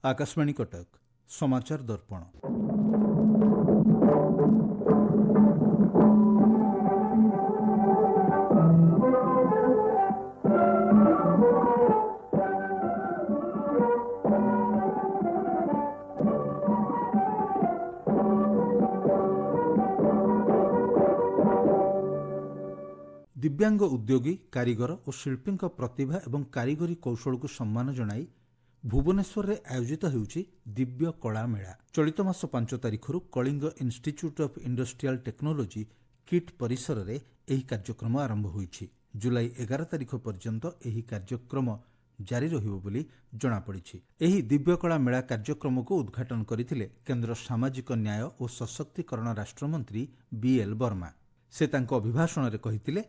आकाशवाणी कटक समाचार दर्पण। दिव्यांग उद्योगी कारीगर और शिल्पी प्रतिभा एवं कारीगरी कौशल को सम्मान जनाई भुवनेश्वर में आयोजित होउछि दिव्य कला मेला। चलित मास 5 तारिख Kalinga institute of industrial technology KIT परिसर में यह कार्यक्रम आरंभ होइछि। जुलाई 11 तारिख पर्यंत यह कार्यक्रम जारी रहिबो बोली जणा पड़िछि। एही दिव्य कला मेला कार्यक्रम को उद्घाटन करथिले केंद्र सामाजिक न्याय और सशक्तिकरण राष्ट्रमंत्री बीएल वर्मा। से तांको अभिभाषण रे कहिथिले,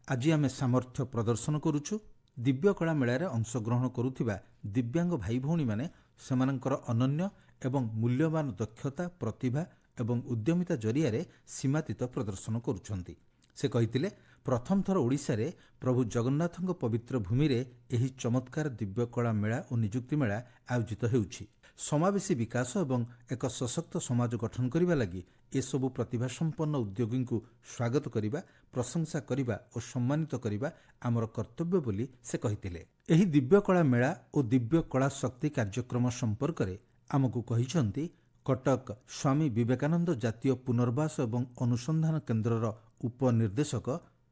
आज आमे सामर्थ्य प्रदर्शन करूछु। दिव्य कला मेलारे अंशग्रहण करुथिबा दिव्यांग भाई भौणी माने सेमानंकर अनन्य एवं मूल्यवान दक्षता प्रतिभा एवं उद्यमिता जरिया सीमातीत प्रदर्शन करुछंती। से कहिथिले, प्रथम थर ओडिशा रे प्रभु जगन्नाथଙ୍କ पवित्र भूमि रे एही चमत्कार दिव्य कला मेला और निजुक्ति मेला आयोजित हेउछि। समावेशी विकास एवं एक सशक्त समाज गठन करने लगी एसबू प्रतिभा संपन्न उद्योगी को स्वागत करने, प्रशंसा करने और सम्मानित करने आमर कर्तव्य बोली से कहिथिले। एही दिव्य कला मेला और दिव्य कला शक्ति कार्यक्रम संपर्क में आमको कहिसंती कटक स्वामी विवेकानंद जातीय पुनर्वास एवं अनुसंधान केन्द्रर उपनिर्देशक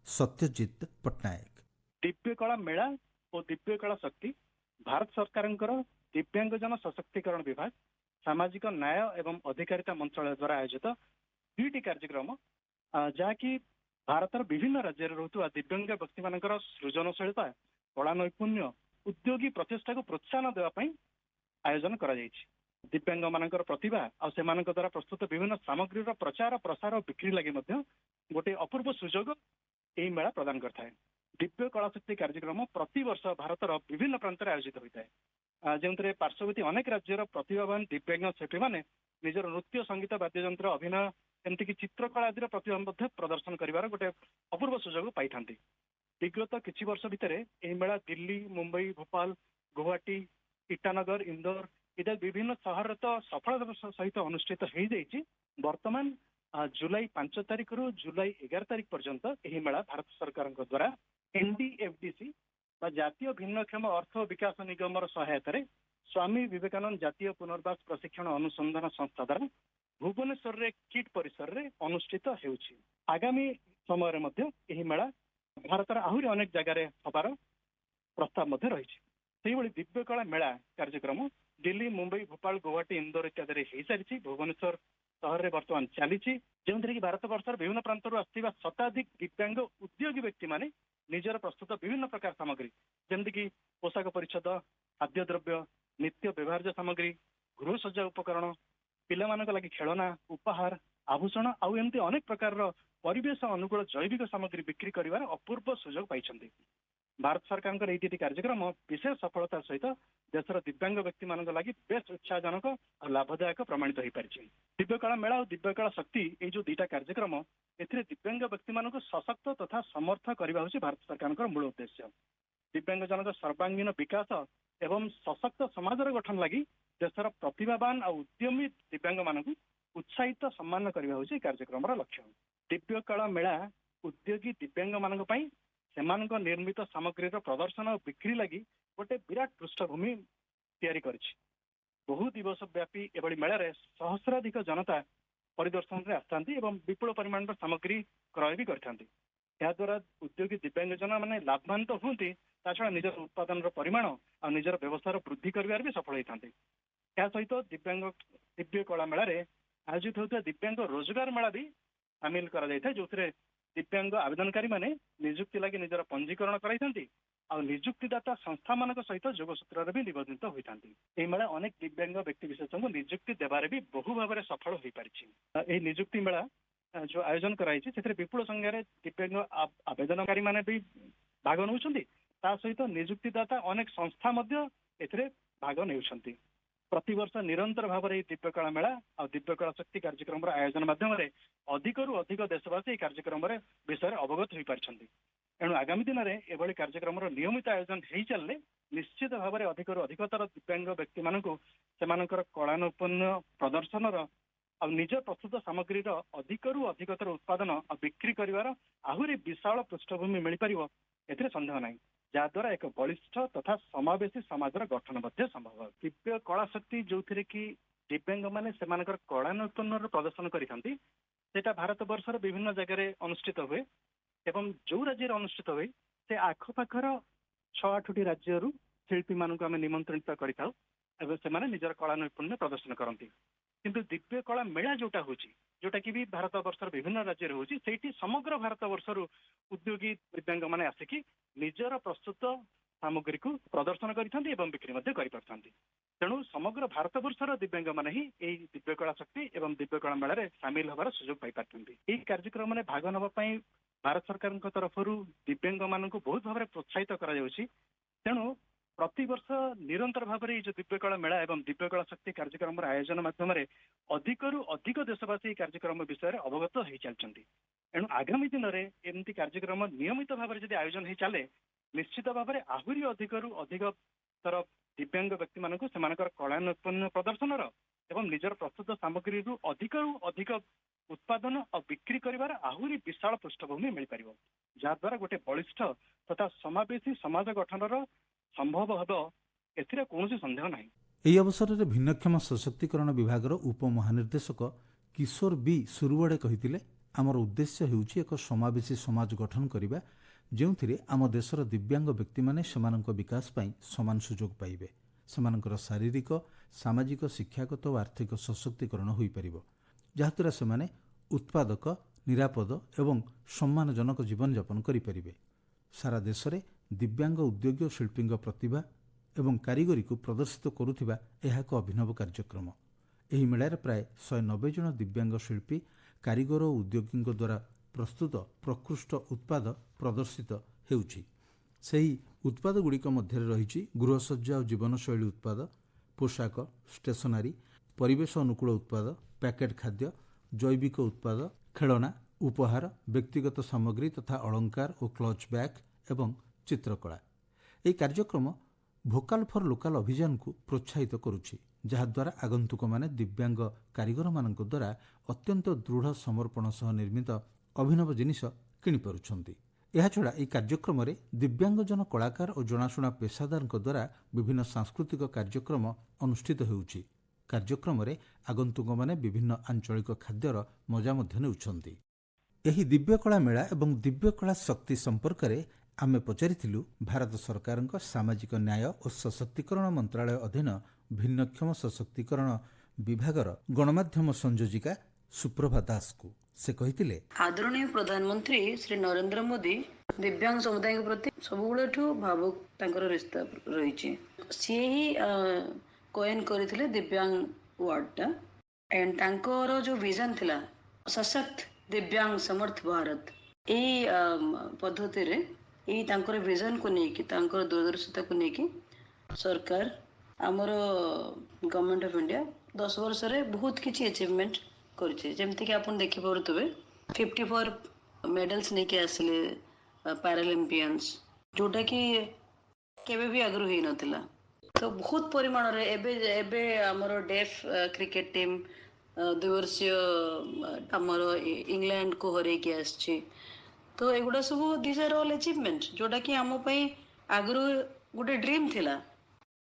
सत्यजित पट्टनायक। दिव्य कला मेला और दिव्य कला शक्ति भारत सरकार दिव्यांग जन सशक्तिकरण विभाग सामाजिक न्याय एवं अधिकारिता मंत्रालय द्वारा आयोजित दुईटी कार्यक्रम जहाँकि भारतर विभिन्न राज्य रहुवा दिव्यांग व्यक्ति मान सृजनशीलता कला नैपुण्य उद्योगी प्रचेषा को प्रोत्साहन देवाई आयोजन करा दिव्यांग मान प्रतिभा और द्वारा प्रस्तुत विभिन्न सामग्री प्रचार प्रसार और बिक्री लगी गोटे अपूर्व सुजोग यही मेला प्रदान करता है। दिव्य कला शक्ति कार्यक्रम प्रति वर्ष भारतर विभिन्न प्रांत में आयोजित होता है, जो पार्श्ववर्ती अनेक राज्यर प्रतिभावान दिव्यांग शिल्पी मैंने निजर नृत्य संगीत वाद्ययंत्र अभिनय एमतीक चित्रकला आदि प्रतिभा प्रदर्शन कर गोटे अपूर्व सुजोग पाई था। विगत किछि वर्ष भितर यह मेला दिल्ली, मुंबई, भोपाल, गुवाहाटी, ईटानगर, इंदौर इत्यादि विभिन्न सहर तो सफलता सहित अनुष्ठित हो जाइए। वर्तमान जुलाई 5 तारिख रु जुलाई 11 तारिख पर्यंत यह मेला भारत सरकार द्वारा एनडीएफडीसी जातीय भिन्नक्षम अर्थ विकास निगम सहायता स्वामी विवेकानंद जातीय पुनर्वास प्रशिक्षण अनुसंधान संस्था द्वारा भुवनेश्वर रे किट परिसर रे अनुष्ठित होउछि। आगामी समय में यह मेला भारतर आहुरी अनेक जगार हबार प्रस्ताव मध्य रही। दिव्य कला मेला कार्यक्रम दिल्ली, मुंबई, भोपाल, गुवाहाटी, इंदौर इत्यादि हो सारी भुवनेश्वर सहर में बर्तमान चली जो कि भारत वर्षर विभिन्न प्रांत आसवा शताधिक दिव्यांग उद्योगी व्यक्ति माने निजर प्रस्तुत विभिन्न प्रकार सामग्री जमीक पोशाक परिच्छद, खाद्य द्रव्य, नित्य व्यवहार्य सामग्री, गृह सज्जा उपकरण, पिलामानक लागि खेलना, उपहार, आभूषण आउ एमती अनेक प्रकार परिवेश अनुकूल जैविक सामग्री बिक्री कर अपूर्व सुजोग पाई। भारत सरकार ये कार्यक्रम विशेष सफलतार सहित देशर दिव्यांग व्यक्ति मान लगी बेस उत्साहजनक और लाभदायक प्रमाणित हो पारि। दिव्य कला मेला और दिव्य कला शक्ति ये जो दुईटा कार्यक्रम एथिरे दिव्यांग व्यक्ति मान सशक्त तथा समर्थ करने हूँ भारत सरकार मूल उद्देश्य। दिव्यांग जनक सर्वांगीन विकास एवं सशक्त समाज गठन लगी देशर प्रतिभावान और उद्यमी दिव्यांग मान उत्साहित सम्मान करने हूँ कार्यक्रम लक्ष्य। दिव्य कला मेला उद्योगी दिव्यांग मान सेमानक निर्मित सामग्री प्रदर्शन और बिक्री लगी गोटे विराट पृष्ठभूमि तैयारी करिछि। बहु दिवस व्यापी एभली मेला रे सहस्राधिक जनता परिदर्शन रे आस्थांती एवं विपुल परिमाण सामग्री क्रय भी करथांती। या द्वारा उद्योगी दिव्यांग जन माने लाभान्वित होती छड़ा निजर उत्पादन परिमाण और निजर व्यवसाय वृद्धि कर भी सफल होती। या सहित दिव्य कला मेला रे आयोजित होता दिव्यांग रोजगार मेला भी सामिल करा जो दिव्यांग आवेदनकारी माने निजुक्ति लगी निजर पंजीकरण कराई और निजुक्तिदाता संस्था मान सहित जोगसूत्र भी निबंधित होती। यह मेला अनेक दिव्यांग व्यक्ति विशेष को निजुक्ति देवारे भी बहु भाव में सफल हो पारि। निजुक्ति मेला जो आयोजन कराई विपुल संख्यार दिव्यांग आवेदनकारी माने भी भाग नौ सहित निजुक्तिदाता अनेक संस्था भाग ने प्रतिवर्ष निरंतर भाव में दिव्य कला मेला और दिव्य कला शक्ति कार्यक्रम आयोजन माध्यम अधिक रु अधिक देशवासी कार्यक्रम विषय अवगत हो पारि। एणु आगामी दिन में एभली कार्यक्रम नियमित आयोजन हो चलने ନିଶ୍ଚିତ ଭାବରେ ଅଧିକରୁ ଅଧିକତର ଦିବ୍ୟାଙ୍ଗ ବ୍ୟକ୍ତିମାନଙ୍କୁ ସେମାନଙ୍କର କଳାନୈପୁଣ୍ୟ ପ୍ରଦର୍ଶନର ଆଉ ନିଜ ପ୍ରସ୍ତୁତ ସାମଗ୍ରୀର ଅଧିକରୁ ଅଧିକତର ଉତ୍ପାଦନ ଆଉ ବିକ୍ରି କରିବାର ଆହୁରି ବିଶାଳ ପୃଷ୍ଠଭୂମି ମିଳିପାରିବ, ଏଥିରେ ସନ୍ଦେହ ନାହିଁ, ଯାହାଦ୍ୱାରା ଏକ ବଳିଷ୍ଠ ତଥା ସମାବେଶୀ ସମାଜର ଗଠନ ମଧ୍ୟ ସମ୍ଭବ। ଦିବ୍ୟ କଳା ଶକ୍ତି ଯୋଉଥିରେ କି ଦିବ୍ୟାଙ୍ଗ ମାନେ ସେମାନଙ୍କର କଳାନୈପୁଣ୍ୟର ପ୍ରଦର୍ଶନ କରିଥାନ୍ତି, ସେଟା ଭାରତ ବର୍ଷର ବିଭିନ୍ନ ଜାଗାରେ ଅନୁଷ୍ଠିତ ହୁଏ ଏବଂ ଯୋଉ ରାଜ୍ୟରେ ଅନୁଷ୍ଠିତ ହୁଏ ସେ ଆଖପାଖର 6-8ଟି ରାଜ୍ୟରୁ ଶିଳ୍ପୀମାନଙ୍କୁ ଆମେ ନିମନ୍ତ୍ରିତ କରିଥାଉ ଏବଂ ସେମାନେ ନିଜର କଳାନୈପୁଣ୍ୟ ପ୍ରଦର୍ଶନ କରନ୍ତି। କିନ୍ତୁ ଦିବ୍ୟ କଳା ମେଳା ଯୋଉଟା ହଉଛି, ଯୋଉଟା କି ବି ଭାରତ ବର୍ଷର ବିଭିନ୍ନ ରାଜ୍ୟରେ ହଉଛି, ସେଇଠି ସମଗ୍ର ଭାରତ ବର୍ଷରୁ ଉଦ୍ୟୋଗୀ ଦିବ୍ୟାଙ୍ଗ ମାନେ ଆସିକି ନିଜର ପ୍ରସ୍ତୁତ ସାମଗ୍ରୀକୁ ପ୍ରଦର୍ଶନ କରିଥାନ୍ତି ଏବଂ ବିକ୍ରି ମଧ୍ୟ କରିପାରିଥାନ୍ତି। ତେଣୁ ସମଗ୍ର ଭାରତ ବର୍ଷର ଦିବ୍ୟାଙ୍ଗ ମାନେ ହିଁ ଏହି ଦିବ୍ୟ କଳା ଶକ୍ତି ଏବଂ ଦିବ୍ୟ କଳା ମେଳାରେ ସାମିଲ ହେବାର ସୁଯୋଗ ପାଇପାରିଥାନ୍ତି। ଏହି କାର୍ଯ୍ୟକ୍ରମରେ ଭାଗ ନେବା ପାଇଁ ଭାରତ ସରକାରଙ୍କ ତରଫରୁ ଦିବ୍ୟାଙ୍ଗ ମାନଙ୍କୁ ବହୁତ ଭାବରେ ପ୍ରୋତ୍ସାହିତ କରାଯାଉଛି। ତେଣୁ ପ୍ରତିବର୍ଷ ନିରନ୍ତର ଭାବରେ ଏଇ ଯୋଉ ଦିବ୍ୟ କଳା ମେଳା ଏବଂ ଦିବ୍ୟ କଳା ଶକ୍ତି କାର୍ଯ୍ୟକ୍ରମର ଆୟୋଜନ ମାଧ୍ୟମରେ ଅଧିକରୁ ଅଧିକ ଦେଶବାସୀ ଏହି କାର୍ଯ୍ୟକ୍ରମ ବିଷୟରେ ଅବଗତ ହେଇ ଚାଲିଛନ୍ତି। ଏଣୁ ଆଗାମୀ ଦିନରେ ଏମିତି କାର୍ଯ୍ୟକ୍ରମ ନିୟମିତ ଭାବରେ ଯଦି ଆୟୋଜନ ହେଇ ଚାଲେ, ନିଶ୍ଚିତ ଭାବରେ ଆହୁରି ଅଧିକରୁ ଅଧିକ ତର ଦିବ୍ୟାଙ୍ଗ ବ୍ୟକ୍ତିମାନଙ୍କୁ ସେମାନଙ୍କର କଳାନୈପୁଣ୍ୟ ପ୍ରଦର୍ଶନର ଏବଂ ନିଜର ପ୍ରସ୍ତୁତ ସାମଗ୍ରୀରୁ ଅଧିକରୁ ଅଧିକ ଉତ୍ପାଦନ ଆଉ ବିକ୍ରି କରିବାର ଆହୁରି ବିଶାଳ ପୃଷ୍ଠଭୂମି ମିଳିପାରିବ, ଯାହାଦ୍ୱାରା ଗୋଟେ ବଳିଷ୍ଠ ତଥା ସମାବେଶୀ ସମାଜ ଗଠନର ସମ୍ଭବ ହେବ, ଏଥିରେ କୌଣସି ସନ୍ଦେହ ନାହିଁ। ଏହି ଅବସରରେ ଭିନ୍ନକ୍ଷମ ସଶକ୍ତିକରଣ ବିଭାଗର ଉପମହାନିର୍ଦ୍ଦେଶକ କିଶୋର ବି ସୁରୁବଡେ କହିଥିଲେ, ଆମର ଉଦ୍ଦେଶ୍ୟ ହେଉଛି ଏକ ସମାବେଶୀ ସମାଜ ଗଠନ କରିବା, ଯେଉଁଥିରେ ଆମ ଦେଶର ଦିବ୍ୟାଙ୍ଗ ବ୍ୟକ୍ତିମାନେ ସେମାନଙ୍କ ବିକାଶ ପାଇଁ ସମାନ ସୁଯୋଗ ପାଇବେ, ସେମାନଙ୍କର ଶାରୀରିକ, ସାମାଜିକ, ଶିକ୍ଷାଗତ ଓ ଆର୍ଥିକ ସଶକ୍ତିକରଣ ହୋଇପାରିବ, ଯାହାଦ୍ୱାରା ସେମାନେ ଉତ୍ପାଦକ, ନିରାପଦ ଏବଂ ସମ୍ମାନଜନକ ଜୀବନଯାପନ କରିପାରିବେ। ସାରା ଦେଶରେ ଦିବ୍ୟାଙ୍ଗ ଉଦ୍ୟୋଗୀ ଓ ଶିଳ୍ପୀଙ୍କ ପ୍ରତିଭା ଏବଂ କାରିଗରୀକୁ ପ୍ରଦର୍ଶିତ କରୁଥିବା ଏହା ଏକ ଅଭିନବ କାର୍ଯ୍ୟକ୍ରମ। ଏହି ମେଳାରେ ପ୍ରାୟ 190 ଜଣ ଦିବ୍ୟାଙ୍ଗ ଶିଳ୍ପୀ, କାରିଗର ଓ ଉଦ୍ୟୋଗୀଙ୍କ ଦ୍ୱାରା ପ୍ରସ୍ତୁତ ପ୍ରକୃଷ୍ଟ ଉତ୍ପାଦ ପ୍ରଦର୍ଶିତ ହେଉଛି। ସେହି ଉତ୍ପାଦଗୁଡ଼ିକ ମଧ୍ୟରେ ରହିଛି ଗୃହସଜ୍ଜା ଓ ଜୀବନଶୈଳୀ ଉତ୍ପାଦ, ପୋଷାକ, ଷ୍ଟେସନାରୀ, ପରିବେଶ ଅନୁକୂଳ ଉତ୍ପାଦ, ପ୍ୟାକେଟ୍ ଖାଦ୍ୟ, ଜୈବିକ ଉତ୍ପାଦ, ଖେଳନା, ଉପହାର, ବ୍ୟକ୍ତିଗତ ସାମଗ୍ରୀ ତଥା ଅଳଙ୍କାର ଓ କ୍ଲଚ୍ ବ୍ୟାଗ୍ ଏବଂ ଚିତ୍ରକଳା। ଏହି କାର୍ଯ୍ୟକ୍ରମ ଭୋକାଲ ଫର ଲୋକାଲ ଅଭିଯାନକୁ ପ୍ରୋତ୍ସାହିତ କରୁଛି, ଯାହାଦ୍ୱାରା ଆଗନ୍ତୁକମାନେ ଦିବ୍ୟାଙ୍ଗ କାରିଗରମାନଙ୍କ ଦ୍ୱାରା ଅତ୍ୟନ୍ତ ଦୃଢ଼ ସମର୍ପଣ ସହ ନିର୍ମିତ ଅଭିନବ ଜିନିଷ କିଣିପାରୁଛନ୍ତି। ଏହାଛଡ଼ା ଏହି କାର୍ଯ୍ୟକ୍ରମରେ ଦିବ୍ୟାଙ୍ଗଜନ କଳାକାର ଓ ଜଣାଶୁଣା ପେସାଦାରଙ୍କ ଦ୍ୱାରା ବିଭିନ୍ନ ସାଂସ୍କୃତିକ କାର୍ଯ୍ୟକ୍ରମ ଅନୁଷ୍ଠିତ ହେଉଛି। କାର୍ଯ୍ୟକ୍ରମରେ ଆଗନ୍ତୁକମାନେ ବିଭିନ୍ନ ଆଞ୍ଚଳିକ ଖାଦ୍ୟର ମଜା ମଧ୍ୟ ନେଉଛନ୍ତି। ଏହି ଦିବ୍ୟକଳା ମେଳା ଏବଂ ଦିବ୍ୟକଳା ଶକ୍ତି ସମ୍ପର୍କରେ ଆମେ ପଚାରିଥିଲୁ ଭାରତ ସରକାରଙ୍କ ସାମାଜିକ ନ୍ୟାୟ ଓ ସଶକ୍ତିକରଣ ମନ୍ତ୍ରାଳୟ ଅଧୀନ ଭିନ୍ନକ୍ଷମ ସଶକ୍ତିକରଣ ବିଭାଗର ଗଣମାଧ୍ୟମ ସଂଯୋଜିକା ସୁପ୍ରଭା ଦାସଙ୍କୁ। ସେ କହିଥିଲେ, ଆଦରଣୀୟ ପ୍ରଧାନମନ୍ତ୍ରୀ ଶ୍ରୀ ନରେନ୍ଦ୍ର ମୋଦି ଦିବ୍ୟାଙ୍ଗ ସମୁଦାୟଙ୍କ ପ୍ରତି ସବୁବେଳଠୁ ଭାବୁକ ତାଙ୍କର ରିସ୍ତା ରହିଛି। ସିଏ ହିଁ କଏନ୍ କରିଥିଲେ ଦିବ୍ୟାଙ୍ଗ ୱାର୍ଡଟା। ଏଣ୍ଡ ତାଙ୍କର ଯୋଉ ଭିଜନ ଥିଲା ସଶକ୍ତ ଦିବ୍ୟାଙ୍ଗ ସମର୍ଥ ଭାରତ, ଏଇ ପଦ୍ଧତିରେ ଏଇ ତାଙ୍କର ଭିଜନକୁ ନେଇକି, ତାଙ୍କର ଦୂରଦର୍ଶିତାକୁ ନେଇକି ସରକାର ଆମର ଗଭର୍ଣ୍ଣମେଣ୍ଟ ଅଫ୍ ଇଣ୍ଡିଆ 10 ବର୍ଷରେ ବହୁତ କିଛି ଆଚିଭମେଣ୍ଟ କରିଛି। ଯେମିତିକି ଆପଣ ଦେଖିପାରୁଥିବେ 54 ମେଡାଲ୍ସ ନେଇକି ଆସିଲେ ପାରାଲିମ୍ପିଆନ୍ସ, ଯୋଉଟାକି କେବେ ବି ଆଗରୁ ହେଇନଥିଲା। ତ ବହୁତ ପରିମାଣରେ ଏବେ ଆମର ଡେଫ୍ କ୍ରିକେଟ ଟିମ୍ 2 ବର୍ଷୀୟ ଆମର ଇଂଲଣ୍ଡକୁ ହରେଇକି ଆସିଛି। ତ ଏଗୁଡ଼ା ସବୁ ଦିସ୍ ଆର୍ ଅଲ୍ ଆଚିଭମେଣ୍ଟ, ଯୋଉଟାକି ଆମ ପାଇଁ ଆଗରୁ ଗୋଟେ ଡ୍ରିମ୍ ଥିଲା।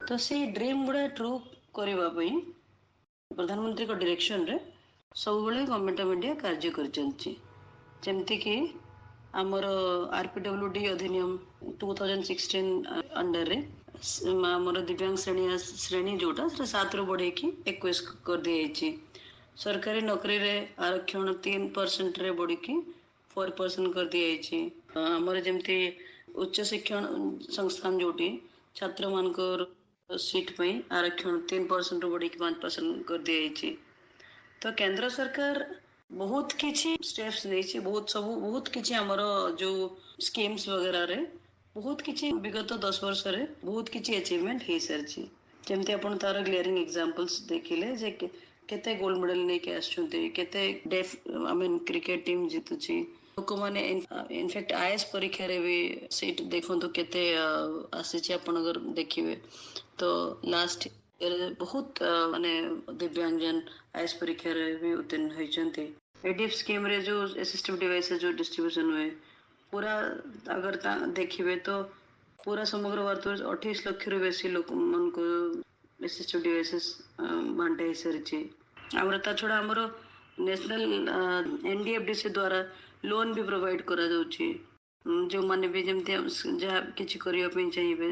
ତ ସେଇ ଡ୍ରିମ୍ ଗୁଡ଼ା ଟ୍ରୁ କରିବା ପାଇଁ ପ୍ରଧାନମନ୍ତ୍ରୀଙ୍କ ଡିରେକ୍ସନରେ ସବୁବେଳେ ଗଭର୍ଣ୍ଣମେଣ୍ଟ ଅଫ୍ ଇଣ୍ଡିଆ କାର୍ଯ୍ୟ କରିଚାଲିଛି। ଯେମିତିକି ଆମର RPWD ଅଧିନିୟମ 2016 ଅଣ୍ଡରରେ ଆମର ଦିବ୍ୟାଙ୍ଗ ଶ୍ରେଣୀ ଯୋଉଟା ସେଟା 7ରୁ ବଢ଼େଇକି 21 କରିଦିଆଯାଇଛି। ସରକାରୀ ନୌକରୀରେ ଆରକ୍ଷଣ 3%ରେ ବଢ଼ିକି 4% କରିଦିଆଯାଇଛି। ଆମର ଯେମିତି ଉଚ୍ଚ ଶିକ୍ଷଣ ସଂସ୍ଥାନ ଯୋଉଠି ଛାତ୍ରମାନଙ୍କର ସିଟ୍ ପାଇଁ ଆରକ୍ଷଣ 3%ରୁ ବଢ଼ିକି 5% କରିଦିଆଯାଇଛି। ତ କେନ୍ଦ୍ର ସରକାର ବହୁତ କିଛି ଷ୍ଟେପ୍ସ ନେଇଛି, ବହୁତ କିଛି ଆମର ଯୋଉ ସ୍କିମ୍ସ ବଗେରାରେ ବହୁତ କିଛି ବିଗତ 10 ବର୍ଷରେ ବହୁତ କିଛି ଆଚିଭମେଣ୍ଟ ହେଇସାରିଛି। ଯେମିତି ଆପଣ ତାର ଗ୍ଲେରିଂ ଏକ୍ସାମ୍ପଲ୍ସ ଦେଖିଲେ ଯେ କେତେ ଗୋଲ୍ଡ ମେଡାଲ ନେଇକି ଆସୁଛନ୍ତି, କେତେ କ୍ରିକେଟ ଟିମ୍ ଜିତୁଛି, ଲୋକମାନେ ଇନଫ୍ୟାକ୍ଟ ଆଇଏଏସ୍ ପରୀକ୍ଷାରେ ବି ସେଇଠି ଦେଖନ୍ତୁ କେତେ ଆସିଛି ଆପଣଙ୍କର ଦେଖିବେ ତ ଲାଷ୍ଟ ଇୟରରେ ବହୁତ ମାନେ ଦିବ୍ୟାଙ୍ଗଜନ ଆଇଏଏସ୍ ପରୀକ୍ଷାରେ ବି ଉତ୍ତୀର୍ଣ୍ଣ ହୋଇଛନ୍ତି। ଏଡିଏଫ୍ ସ୍କିମ୍ରେ ଯେଉଁ ଏସିସ୍ଟିଭ୍ ଡିଭାଇସେସ୍ ଯେଉଁ ଡିଷ୍ଟ୍ରିବ୍ୟୁସନ୍ ହୁଏ ପୁରା अगर ଦେଖିବେ ତ ପୁରା ସମଗ୍ର ଭାରତରେ 28 ଲକ୍ଷରୁ ବେଶୀ ଲୋକମାନଙ୍କୁ ଏସିସ୍ଟିଭ୍ ଡିଭାଇସେସ୍ ବାଣ୍ଟା ହେଇସାରିଛି। ଆମର ତା ଛଡ଼ା ଆମର ନ୍ୟାସନାଲ NDFDC ଦ୍ୱାରା ଲୋନ୍ ବି ପ୍ରୋଭାଇଡ୍ କରାଯାଉଛି। ଯେଉଁମାନେ ବି ଯେମିତି ଯାହା କିଛି କରିବା ପାଇଁ ଚାହିଁବେ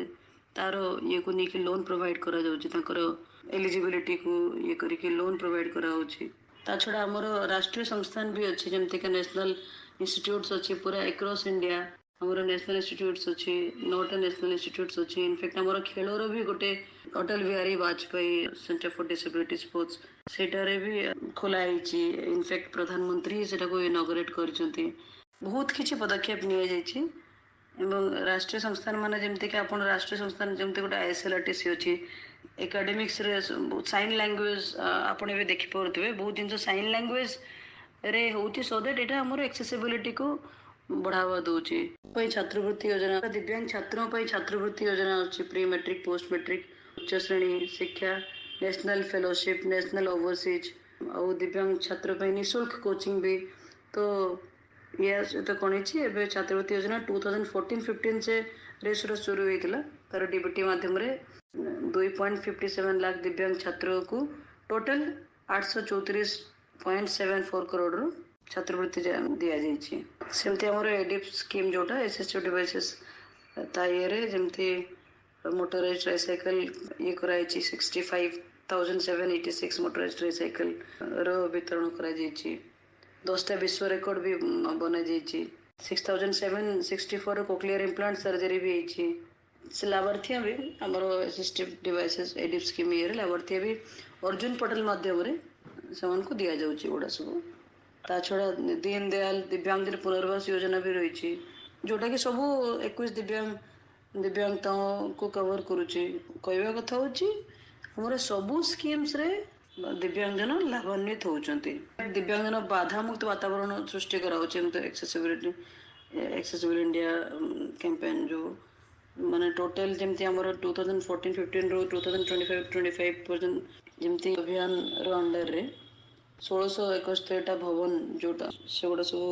ତାର ଇଏକୁ ନେଇକି ଲୋନ୍ ପ୍ରୋଭାଇଡ୍ କରାଯାଉଛି, ତାଙ୍କର ଏଲିଜିବିଲିଟିକୁ ଇଏ କରିକି ଲୋନ୍ ପ୍ରୋଭାଇଡ୍ କରାଯାଉଛି। ତା ଛଡ଼ା ଆମର ରାଷ୍ଟ୍ରୀୟ ସଂସ୍ଥାନ ବି ଅଛି, ଯେମିତିକା ନ୍ୟାସନାଲ ଇନଷ୍ଟିଟ୍ୟୁଟ୍ସ ଅଛି ପୁରା ଏକ୍ରସ୍ ଇଣ୍ଡିଆ। ଆମର ନ୍ୟାସନାଲ ଇନଷ୍ଟିଟ୍ୟୁଟ୍ସ ଅଛି, 9ଟା ନ୍ୟାସନାଲ ଇନଷ୍ଟିଟ୍ୟୁଟ୍ସ ଅଛି। ଇନଫ୍ୟାକ୍ଟ ଆମର ଖେଳର ବି ଗୋଟେ Atal Bihari Vajpayee centre for disability sports ସେଟାରେ ବି ଖୋଲା ହେଇଛି। ଇନଫ୍ୟାକ୍ଟ ପ୍ରଧାନମନ୍ତ୍ରୀ ସେଟାକୁ ଇନଅଗରେଟ୍ କରିଛନ୍ତି। ବହୁତ କିଛି ପଦକ୍ଷେପ ନିଆଯାଇଛି ଏବଂ ରାଷ୍ଟ୍ରୀୟ ସଂସ୍ଥାନ ମାନେ ଯେମିତିକି ଆପଣ ରାଷ୍ଟ୍ରୀୟ ସଂସ୍ଥାନ ଯେମିତି ଗୋଟେ ISLRTC ଅଛି, ଏକାଡେମିକ୍ସରେ ସାଇନ୍ ଲାଙ୍ଗୁଏଜ ଆପଣ ଏବେ ଦେଖିପାରୁଥିବେ ବହୁତ ଜିନିଷ ସାଇନ୍ ଲାଙ୍ଗୁଏଜରେ ହେଉଛି ସୋ ଦ୍ୟାଟ୍ ଏଇଟା ଆମର ଏକ୍ସେସିବିଲିଟିକୁ ବଢ଼ାवा ଦେଉଛି। ପାଇଁ ଛାତ୍ରବୃତ୍ତି ଯୋଜନା, ଦିବ୍ୟାଙ୍ଗ ଛାତ୍ରଙ୍କ ପାଇଁ ଛାତ୍ରବୃତ୍ତି ଯୋଜନା ଅଛି, ପ୍ରି ମେଟ୍ରିକ ପୋଷ୍ଟ ମେଟ୍ରିକ ଉଚ୍ଚ ଶ୍ରେଣୀ ଶିକ୍ଷା, ନ୍ୟାସନାଲ ଫେଲୋସିପ୍, ନ୍ୟାସନାଲ ଓଭରସିଜ୍ ଆଉ ଦିବ୍ୟାଙ୍ଗ ଛାତ୍ର ପାଇଁ ନିଃଶୁଳ୍କ କୋଚିଂ ବି। ତ ୟା ସହିତ କ'ଣ ହେଇଛି ଏବେ ଛାତ୍ରବୃତ୍ତି ଯୋଜନା 2014-15 ସେ ରେସ୍ର शुरू ହେଇଥିଲା। ତାର DBT ମାଧ୍ୟମରେ 2.57 ଲାख ଦିବ୍ୟାଙ୍ଗ ଛାତ୍ରକୁ ଟୋଟାଲ 834.74 କରୋଡ଼ର ଛାତ୍ରବୃତ୍ତି ଦିଆଯାଇଛି। ସେମିତି ଆମର ଏଡିଏଫ୍ ସ୍କିମ୍ ଯେଉଁଟା ଏସିସ୍ଟିଭ୍ ଡିଭାଇସେସ୍ ତା ଇଏରେ ଯେମିତି ମୋଟରାଇଜ୍ ଟ୍ରାଇସାଇକେଲ ଇଏ କରାଯାଇଛି, 65,786 ମୋଟରାଇଜ୍ ଟ୍ରାଇସାଇକେଲର ବିତରଣ କରାଯାଇଛି। 10ଟା ବିଶ୍ୱ ରେକର୍ଡ ବି ବନାଯାଇଛି। 6,764 କୋକ୍ଲିୟର ଇମ୍ପ୍ଲାଣ୍ଟ ସର୍ଜରୀ ବି ହେଇଛି। ସେ ଲାଭାର୍ଥୀ ବି ଆମର ଏସିସ୍ଟିଭ୍ ଡିଭାଇସେସ୍ ଏଡିଏଫ୍ ସ୍କିମ୍ ଇଏରେ ଲାଭାର୍ଥୀ ବି ଅର୍ଜୁନ ପଟେଲ ମାଧ୍ୟମରେ ସେମାନଙ୍କୁ ଦିଆଯାଉଛି ଏଗୁଡ଼ା ସବୁ। ତା ଛଡ଼ା ଦୀନ ଦୟାଲ ଦିବ୍ୟାଙ୍ଗ ପୁନର୍ବାସ ଯୋଜନା ବି ରହିଛି, ଯେଉଁଟାକି ସବୁ 21 ଦିବ୍ୟାଙ୍ଗତାକୁ କଭର କରୁଛି। କହିବା କଥା ହେଉଛି ଆମର ସବୁ ସ୍କିମ୍ସରେ ଦିବ୍ୟାଙ୍ଗଜନ ଲାଭାନ୍ୱିତ ହେଉଛନ୍ତି। ଦିବ୍ୟାଙ୍ଗଜନ ବାଧାମୁକ୍ତ ବାତାବରଣ ସୃଷ୍ଟି କରାହେଉଛି, ଏମିତି ଏକ୍ସେସିବିଲିଟି ଇଣ୍ଡିଆ କ୍ୟାମ୍ପେନ୍ ଯେଉଁ ମାନେ ଟୋଟାଲ ଯେମିତି ଆମର 2014-15ରୁ 2025 ପର୍ଯ୍ୟନ୍ତ ଯେମିତି ଅଭିଯାନର ଅଣ୍ଡରରେ 1671ଟା ଭବନ ଯେଉଁଟା ସେଗୁଡ଼ା ସବୁ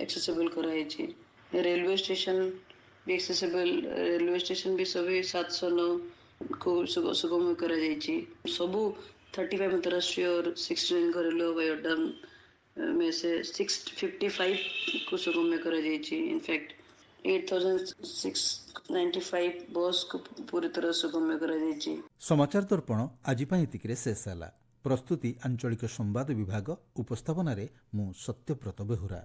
एक्सेसिबल କରାଯାଇଛି। रेलवे स्टेशन भी एक्सेसिबल, रेलवे स्टेशन भी सभी 709 को सुगम କରାଯାଇଛି। ସବୁ 35 अंतर्राष्ट्रीय और 16 घरेलू हवाई अड्डा में से 655 को सुगम्य କରାଯାଇଛି। इनफैक्ट 8695 बस को पूरी तरह सुगम्य କରାଯାଇଛି। समाचार दर्पण आज एतिकिरे शेष ହେଲା। प्रस्तुति आंचलिक संवाद विभाग, उपस्थापन मु सत्यव्रत बेहुरा।